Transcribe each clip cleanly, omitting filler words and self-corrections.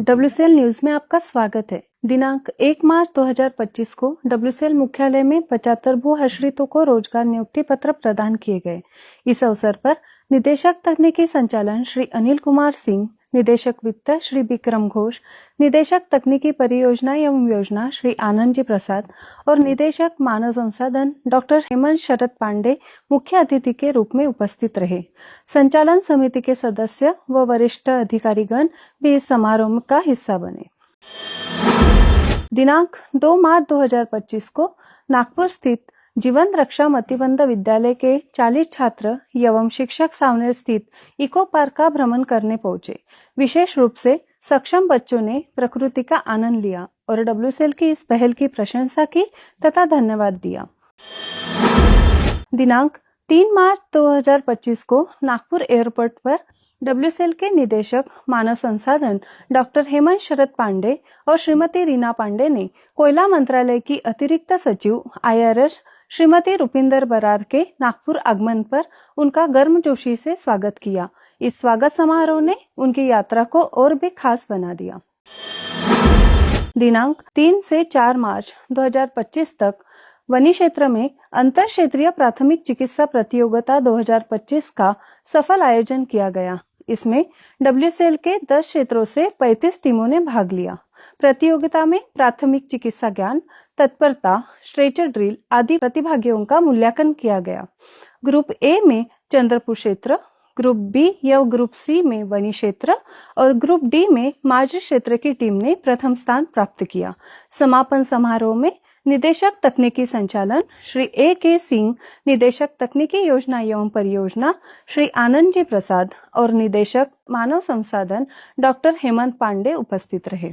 WCL news में आपका स्वागत है। दिनांक 1 मार्च 2025 को WCL मुख्यालय में 75 भू आश्रितों को रोजगार नियुक्ति पत्र प्रदान किए गए। इस अवसर पर निदेशक तकनीकी संचालन श्री अनिल कुमार सिंह, निदेशक वित्त श्री विक्रम घोष, निदेशक तकनीकी परियोजना एवं योजना श्री आनंद जी प्रसाद और निदेशक मानव संसाधन डॉक्टर हेमंत शरद पांडे मुख्य अतिथि के रूप में उपस्थित रहे। संचालन समिति के सदस्य व वरिष्ठ अधिकारीगण भी इस समारोह का हिस्सा बने। दिनांक 2 मार्च 2025 को नागपुर स्थित जीवन रक्षा मतिबंध विद्यालय के 40 छात्र एवं शिक्षक सावनेर स्थित इको पार्क का भ्रमण करने पहुंचे। विशेष रूप से सक्षम बच्चों ने प्रकृति का आनंद लिया और WCL की इस पहल की प्रशंसा की तथा धन्यवाद दिया। दिनांक 3 मार्च 2025 को नागपुर एयरपोर्ट पर WCL के निदेशक मानव संसाधन डॉक्टर हेमंत शरद पांडे और श्रीमती रीना पांडे ने कोयला मंत्रालय की अतिरिक्त सचिव IRS श्रीमती रुपिंदर बरार के नागपुर आगमन पर उनका गर्मजोशी से स्वागत किया। इस स्वागत समारोह ने उनकी यात्रा को और भी खास बना दिया। दिनांक 3 से 4 मार्च 2025 तक वनी क्षेत्र में अंतर क्षेत्रीय प्राथमिक चिकित्सा प्रतियोगिता 2025 का सफल आयोजन किया गया। इसमें WCL के 10 क्षेत्रों से 35 टीमों ने भाग लिया। प्रतियोगिता में प्राथमिक चिकित्सा ज्ञान, तत्परता, स्ट्रेचर ड्रिल आदि प्रतिभागियों का मूल्यांकन किया गया। ग्रुप ए में चंद्रपुर क्षेत्र, ग्रुप बी या ग्रुप सी में वनी क्षेत्र और ग्रुप डी में माझी क्षेत्र की टीम ने प्रथम स्थान प्राप्त किया। समापन समारोह में निदेशक तकनीकी संचालन श्री AK सिंह, निदेशक तकनीकी योजना एवं परियोजना श्री आनंद जी प्रसाद और निदेशक मानव संसाधन डॉक्टर हेमंत पांडे उपस्थित रहे।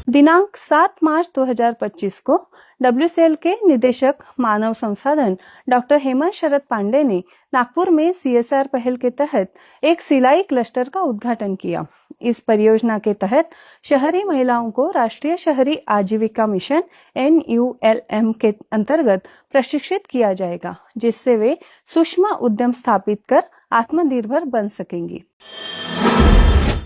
दिनांक 7 मार्च 2025 को WCL के निदेशक मानव संसाधन डॉक्टर हेमंत शरद पांडे ने नागपुर में CSR पहल के तहत एक सिलाई क्लस्टर का उद्घाटन किया। इस परियोजना के तहत शहरी महिलाओं को राष्ट्रीय शहरी आजीविका मिशन NULM के अंतर्गत प्रशिक्षित किया जाएगा, जिससे वे सूक्ष्म उद्यम स्थापित कर आत्मनिर्भर बन सकेंगी।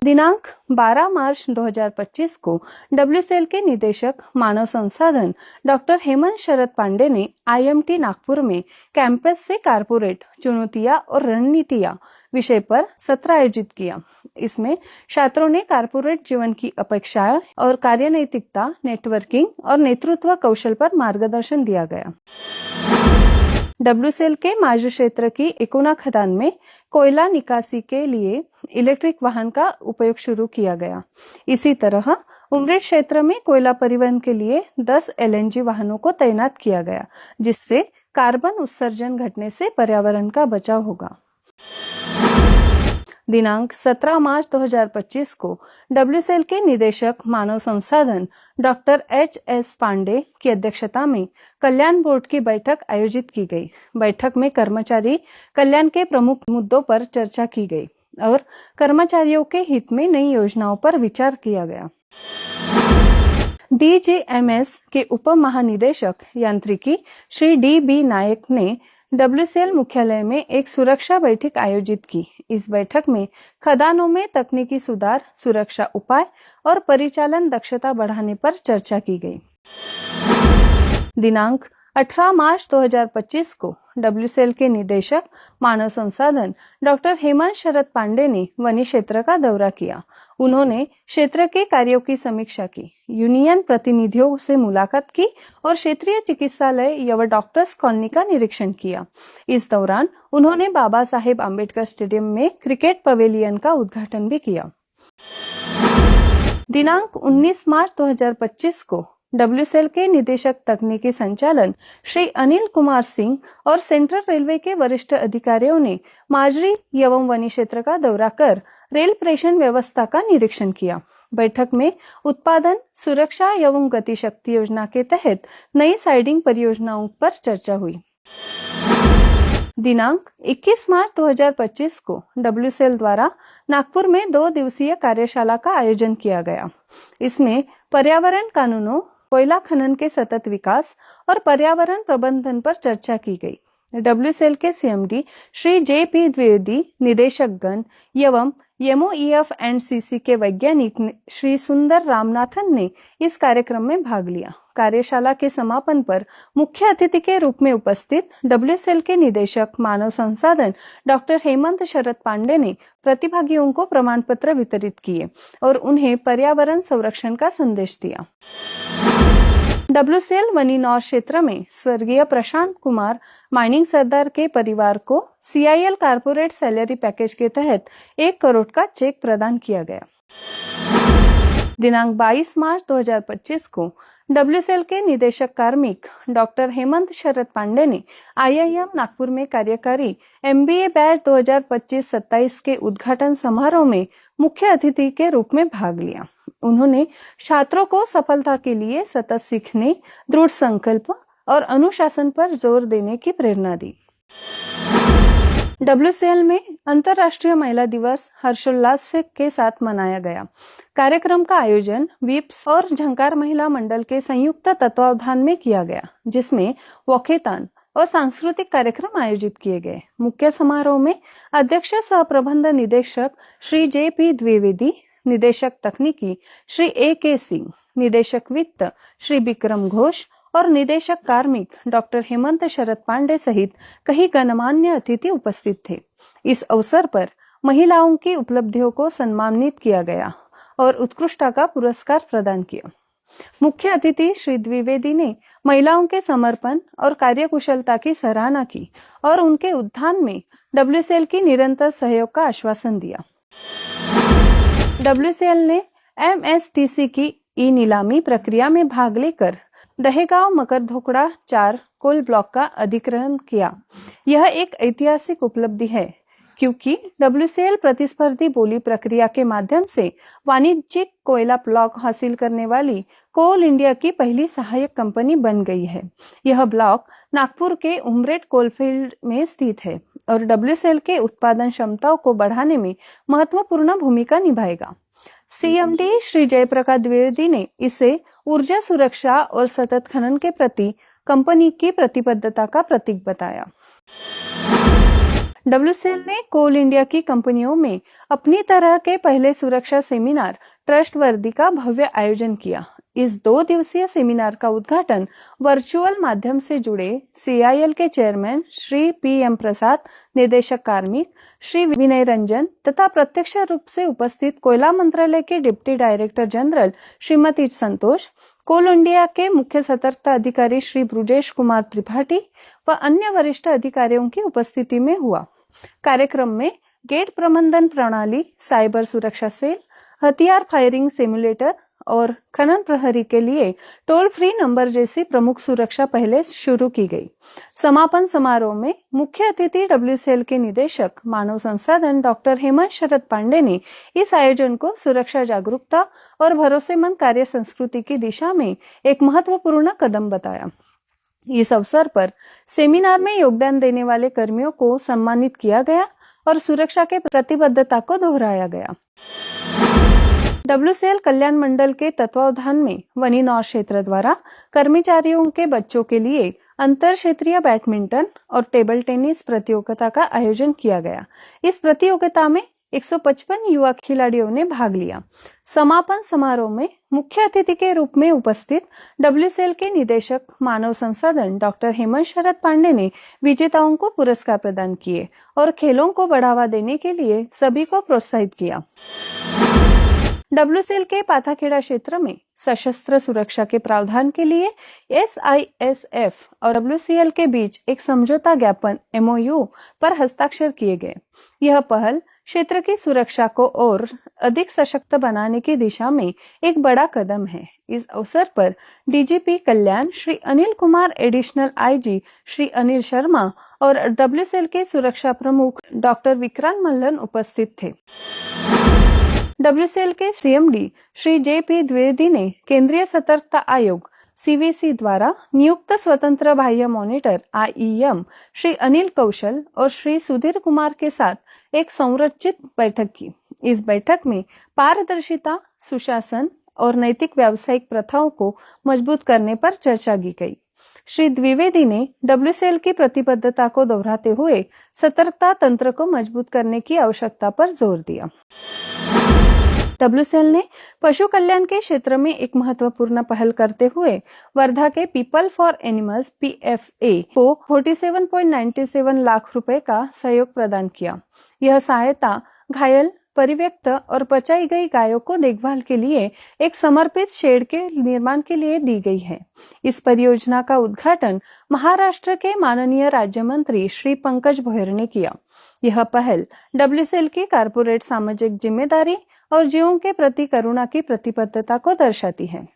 दिनांक 12 मार्च 2025 को WCL के निदेशक मानव संसाधन डॉक्टर हेमंत शरद पांडे ने IMT नागपुर में कैंपस से कारपोरेट चुनौतियां और रणनीतियां विषय पर सत्र आयोजित किया। इसमें छात्रों ने कारपोरेट जीवन की अपेक्षाएं और कार्यनैतिकता, नेटवर्किंग और नेतृत्व कौशल पर मार्गदर्शन दिया गया। WCL के माझी क्षेत्र की एकोना खदान में कोयला निकासी के लिए इलेक्ट्रिक वाहन का उपयोग शुरू किया गया। इसी तरह उमरेठ क्षेत्र में कोयला परिवहन के लिए 10 LNG वाहनों को तैनात किया गया, जिससे कार्बन उत्सर्जन घटने से पर्यावरण का बचाव होगा। दिनांक 17 मार्च 2025 को WCL के निदेशक मानव संसाधन डॉक्टर HS पांडे की अध्यक्षता में कल्याण बोर्ड की बैठक आयोजित की गई। बैठक में कर्मचारी कल्याण के प्रमुख मुद्दों पर चर्चा की गई और कर्मचारियों के हित में नई योजनाओं पर विचार किया गया। DGMS के उप महानिदेशक यांत्रिकी श्री DB नायक ने WCL मुख्यालय में एक सुरक्षा बैठक आयोजित की। इस बैठक में खदानों में तकनीकी सुधार, सुरक्षा उपाय और परिचालन दक्षता बढ़ाने पर चर्चा की गई। दिनांक 18 मार्च 2025 को WCL के निदेशक मानव संसाधन डॉक्टर हेमंत शरद पांडे ने वनी क्षेत्र का दौरा किया। उन्होंने क्षेत्र के कार्यों की समीक्षा की, यूनियन प्रतिनिधियों से मुलाकात की और क्षेत्रीय चिकित्सालय एवं डॉक्टर्स कॉलोनी का निरीक्षण किया। इस दौरान उन्होंने बाबा साहेब आम्बेडकर स्टेडियम में क्रिकेट पवेलियन का उद्घाटन भी किया। दिनांक 19 मार्च 2025 को WCL के निदेशक तकनीकी संचालन श्री अनिल कुमार सिंह और सेंट्रल रेलवे के वरिष्ठ अधिकारियों ने माजरी एवं वनी क्षेत्र का दौरा कर रेल प्रेषण व्यवस्था का निरीक्षण किया। बैठक में उत्पादन, सुरक्षा एवं गतिशक्ति योजना के तहत नई साइडिंग परियोजनाओं पर चर्चा हुई। दिनांक 21 मार्च 2025 को WCL द्वारा नागपुर में 2 दिवसीय कार्यशाला का आयोजन किया गया। इसमें पर्यावरण कानूनों, कोयला खनन के सतत विकास और पर्यावरण प्रबंधन पर चर्चा की गई। WCL के CMD श्री JP द्विवेदी, निदेशकगण एवं MOEF एंड CC के वैज्ञानिक श्री सुंदर रामनाथन ने इस कार्यक्रम में भाग लिया। कार्यशाला के समापन पर मुख्य अतिथि के रूप में उपस्थित WSL के निदेशक मानव संसाधन डॉक्टर हेमंत शरद पांडे ने प्रतिभागियों को प्रमाण पत्र वितरित किए और उन्हें पर्यावरण संरक्षण का संदेश दिया। WCL वनी नौर क्षेत्र में स्वर्गीय प्रशांत कुमार माइनिंग सरदार के परिवार को CIL कारपोरेट सैलरी पैकेज के तहत 1 करोड़ का चेक प्रदान किया गया। दिनांक 22 मार्च 2025 को WCL के निदेशक कार्मिक डॉक्टर हेमंत शरद पांडे ने IIM नागपुर में कार्यकारी MBA बैच 2025-27 के उद्घाटन समारोह में मुख्य अतिथि के रूप में भाग लिया। उन्होंने छात्रों को सफलता के लिए सतत सीखने, दृढ़ संकल्प और अनुशासन पर जोर देने की प्रेरणा दी। WCL में अंतर्राष्ट्रीय महिला दिवस हर्षोल्लास के साथ मनाया गया। कार्यक्रम का आयोजन विप्स और झंकार महिला मंडल के संयुक्त तत्वावधान में किया गया, जिसमें वॉकेथॉन और सांस्कृतिक कार्यक्रम आयोजित किए गए। मुख्य समारोह में अध्यक्ष सह प्रबंध निदेशक श्री JP द्विवेदी, निदेशक तकनीकी श्री AK सिंह, निदेशक वित्त श्री विक्रम घोष और निदेशक कार्मिक डॉक्टर हेमंत शरद पांडे सहित कई गणमान्य अतिथि उपस्थित थे। इस अवसर पर महिलाओं की उपलब्धियों को सम्मानित किया गया और उत्कृष्टता का पुरस्कार प्रदान किया। मुख्य अतिथि श्री द्विवेदी ने महिलाओं के समर्पण और कार्यकुशलता की सराहना की और उनके उत्थान में WCL की निरंतर सहयोग का आश्वासन दिया। WCL ने MSTC की नीलामी प्रक्रिया में भाग लेकर दहेगांव मकरधोकड़ा 4 कोल ब्लॉक का अधिग्रहण किया। यह एक ऐतिहासिक उपलब्धि है क्योंकि WCL प्रतिस्पर्धी बोली प्रक्रिया के माध्यम से वाणिज्यिक कोयला ब्लॉक हासिल करने वाली कोल इंडिया की पहली सहायक कंपनी बन गई है। यह ब्लॉक नागपुर के उमरेड कोलफील्ड में स्थित है और WCL के उत्पादन क्षमताओं को बढ़ाने में महत्वपूर्ण भूमिका निभाएगा। CMD श्री जयप्रकाश द्विवेदी ने इसे ऊर्जा सुरक्षा और सतत खनन के प्रति कंपनी की प्रतिबद्धता का प्रतीक बताया। WCL ने कोल इंडिया की कंपनियों में अपनी तरह के पहले सुरक्षा सेमिनार ट्रस्टवर्दी का भव्य आयोजन किया। इस 2 दिवसीय सेमिनार का उद्घाटन वर्चुअल माध्यम से जुड़े CIL के चेयरमैन श्री PM प्रसाद, निदेशक कार्मिक श्री विनय रंजन तथा प्रत्यक्ष रूप से उपस्थित कोयला मंत्रालय के deputy director general Shrimati Santosh, कोल इंडिया के मुख्य सतर्कता अधिकारी श्री ब्रुजेश कुमार त्रिपाठी व अन्य वरिष्ठ अधिकारियों की उपस्थिति में हुआ। कार्यक्रम में गेट प्रबंधन प्रणाली, साइबर सुरक्षा सेल, हथियार फायरिंग सिमुलेटर और खनन प्रहरी के लिए टोल फ्री नंबर जैसी प्रमुख सुरक्षा पहले शुरू की गई। समापन समारोह में मुख्य अतिथि WCL के निदेशक मानव संसाधन डॉक्टर हेमंत शरद पांडे ने इस आयोजन को सुरक्षा जागरूकता और भरोसेमंद कार्य संस्कृति की दिशा में एक महत्वपूर्ण कदम बताया। इस अवसर पर सेमिनार में योगदान देने वाले कर्मियों को सम्मानित किया गया और सुरक्षा के प्रतिबद्धता को दोहराया गया। WCL कल्याण मंडल के तत्वावधान में वनी नौर क्षेत्र द्वारा कर्मचारियों के बच्चों के लिए अंतर क्षेत्रीय बैडमिंटन और टेबल टेनिस प्रतियोगिता का आयोजन किया गया। इस प्रतियोगिता में 155 युवा खिलाड़ियों ने भाग लिया। समापन समारोह में मुख्य अतिथि के रूप में उपस्थित WCL के निदेशक मानव संसाधन डॉक्टर हेमंत शरद पांडे ने विजेताओं को पुरस्कार प्रदान किए और खेलों को बढ़ावा देने के लिए सभी को प्रोत्साहित किया। WCL के पाथाखेड़ा क्षेत्र में सशस्त्र सुरक्षा के प्रावधान के लिए SISF और WCL के बीच एक समझौता ज्ञापन MOU पर हस्ताक्षर किए गए। यह पहल क्षेत्र की सुरक्षा को और अधिक सशक्त बनाने की दिशा में एक बड़ा कदम है। इस अवसर पर DGP कल्याण श्री अनिल कुमार, एडिशनल IG श्री अनिल शर्मा और WCL के सुरक्षा प्रमुख डॉक्टर विक्रांत मल्लन उपस्थित थे। WCL के CMD श्री JP द्विवेदी ने केंद्रीय सतर्कता आयोग CVC द्वारा नियुक्त स्वतंत्र बाह्य मॉनिटर IEM श्री अनिल कौशल और श्री सुधीर कुमार के साथ एक संरचित बैठक की। इस बैठक में पारदर्शिता, सुशासन और नैतिक व्यावसायिक प्रथाओं को मजबूत करने पर चर्चा की गई। श्री द्विवेदी ने WCL की प्रतिबद्धता को दोहराते हुए सतर्कता तंत्र को मजबूत करने की आवश्यकता पर जोर दिया। WCL ने पशु कल्याण के क्षेत्र में एक महत्वपूर्ण पहल करते हुए वर्धा के पीपल फॉर एनिमल्स PFA को 47.97 लाख रुपए का सहयोग प्रदान किया। यह सहायता घायल, परित्यक्त और बचाई गई गायों को देखभाल के लिए एक समर्पित शेड के निर्माण के लिए दी गई है। इस परियोजना का उद्घाटन महाराष्ट्र के माननीय राज्य मंत्री श्री पंकज भोयर ने किया। यह पहल WCL की कारपोरेट सामाजिक जिम्मेदारी और जीवों के प्रति करुणा की प्रतिबद्धता को दर्शाती है।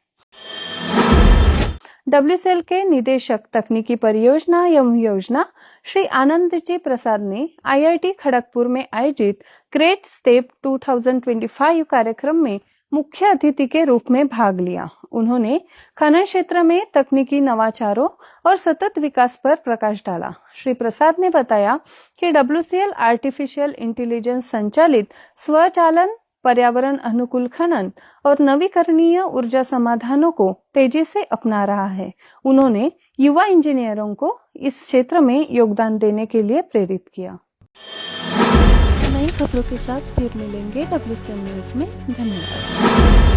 WCL के निदेशक तकनीकी परियोजना एवं योजना श्री आनंद जी प्रसाद ने IIT खड़गपुर में आयोजित ग्रेट स्टेप 2025 कार्यक्रम में मुख्य अतिथि के रूप में भाग लिया। उन्होंने खनन क्षेत्र में तकनीकी नवाचारों और सतत विकास पर प्रकाश डाला। श्री प्रसाद ने बताया कि WCL आर्टिफिशियल इंटेलिजेंस संचालित स्वचालन, पर्यावरण अनुकूल खनन और नवीकरणीय ऊर्जा समाधानों को तेजी से अपना रहा है। उन्होंने युवा इंजीनियरों को इस क्षेत्र में योगदान देने के लिए प्रेरित किया। नई खबरों के साथ फिर मिलेंगे WCL न्यूज में। धन्यवाद।